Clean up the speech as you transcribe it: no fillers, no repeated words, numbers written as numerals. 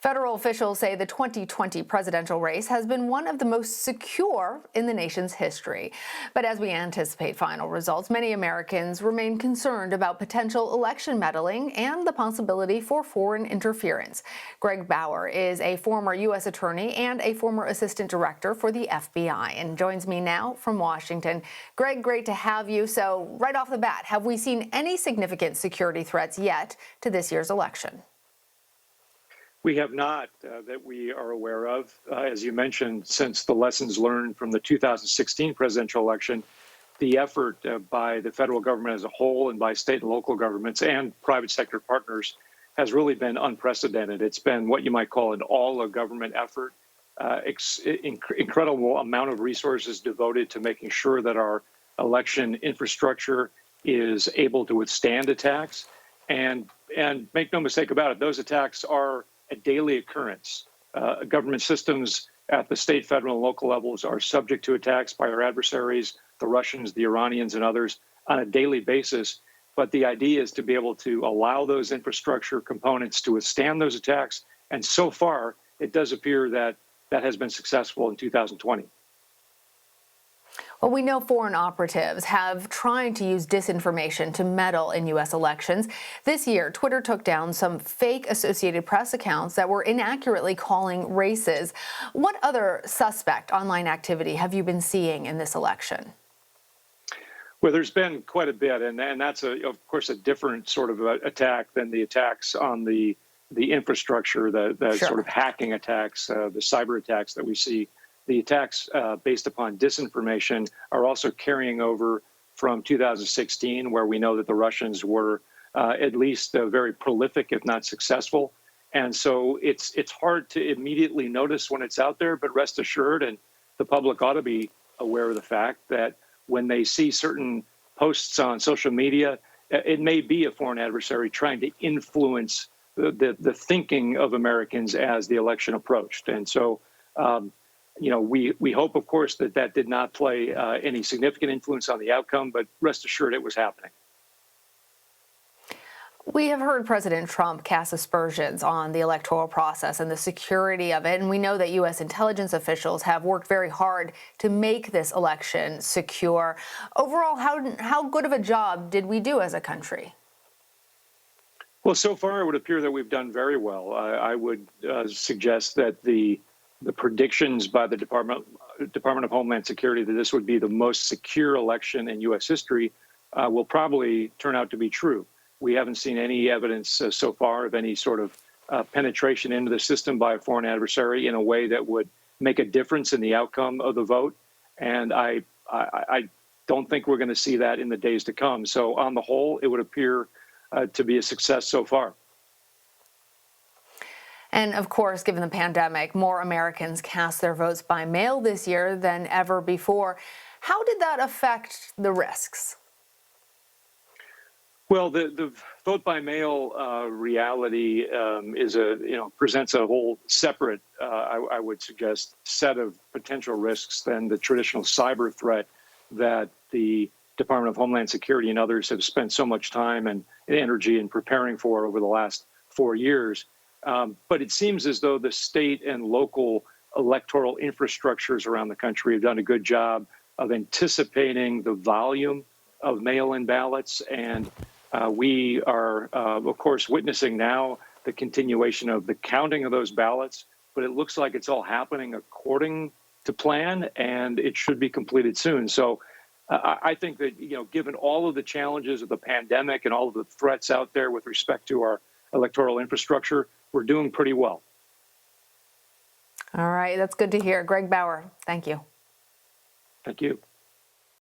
Federal officials say the 2020 presidential race has been one of the most secure in the nation's history. But as we anticipate final results, many Americans remain concerned about potential election meddling and the possibility for foreign interference. Greg Bauer is a former U.S. attorney and a former assistant director for the FBI and joins me now from Washington. Greg, great to have you. So right off the bat, have we seen any significant security threats yet to this year's election? We have not that we are aware of. As you mentioned, since the lessons learned from the 2016 presidential election, the effort by the federal government as a whole and by state and local governments and private sector partners has really been unprecedented. It's been what you might call an all-of-government effort, incredible amount of resources devoted to making sure that our election infrastructure is able to withstand attacks. And make no mistake about it, those attacks are a daily occurrence. Government systems at the state, federal, and local levels are subject to attacks by our adversaries, the Russians, the Iranians, and others on a daily basis. But the idea is to be able to allow those infrastructure components to withstand those attacks. And so far, it does appear that that has been successful in 2020. Well, we know foreign operatives have tried to use disinformation to meddle in U.S. elections. This year, Twitter took down some fake Associated Press accounts that were inaccurately calling races. What other suspect online activity have you been seeing in this election? Well, there's been quite a bit, and that's, of course, a different sort of attack than the attacks on the infrastructure, the Sure. sort of hacking attacks, the cyber attacks that we see. The attacks based upon disinformation are also carrying over from 2016, where we know that the Russians were at least very prolific, if not successful. And so it's hard to immediately notice when it's out there, but rest assured, and the public ought to be aware of the fact that when they see certain posts on social media, it may be a foreign adversary trying to influence the thinking of Americans as the election approached. And so, we hope, of course, that did not play any significant influence on the outcome, but rest assured it was happening. We have heard President Trump cast aspersions on the electoral process and the security of it, and we know that U.S. intelligence officials have worked very hard to make this election secure. Overall, how good of a job did we do as a country? Well, so far it would appear that we've done very well. I would suggest that the predictions by the Department of Homeland Security that this would be the most secure election in U.S. history will probably turn out to be true. We haven't seen any evidence so far of any sort of penetration into the system by a foreign adversary in a way that would make a difference in the outcome of the vote. And I don't think we're going to see that in the days to come. So on the whole, it would appear to be a success so far. And of course, given the pandemic, more Americans cast their votes by mail this year than ever before. How did that affect the risks? Well, the vote by mail reality presents a whole separate, I would suggest, set of potential risks than the traditional cyber threat that the Department of Homeland Security and others have spent so much time and energy in preparing for over the last 4 years. But it seems as though the state and local electoral infrastructures around the country have done a good job of anticipating the volume of mail-in ballots. And we are, of course, witnessing now the continuation of the counting of those ballots. But it looks like it's all happening according to plan, and it should be completed soon. So I think that, given all of the challenges of the pandemic and all of the threats out there with respect to our electoral infrastructure, we're doing pretty well. All right, that's good to hear. Greg Bauer, thank you. Thank you.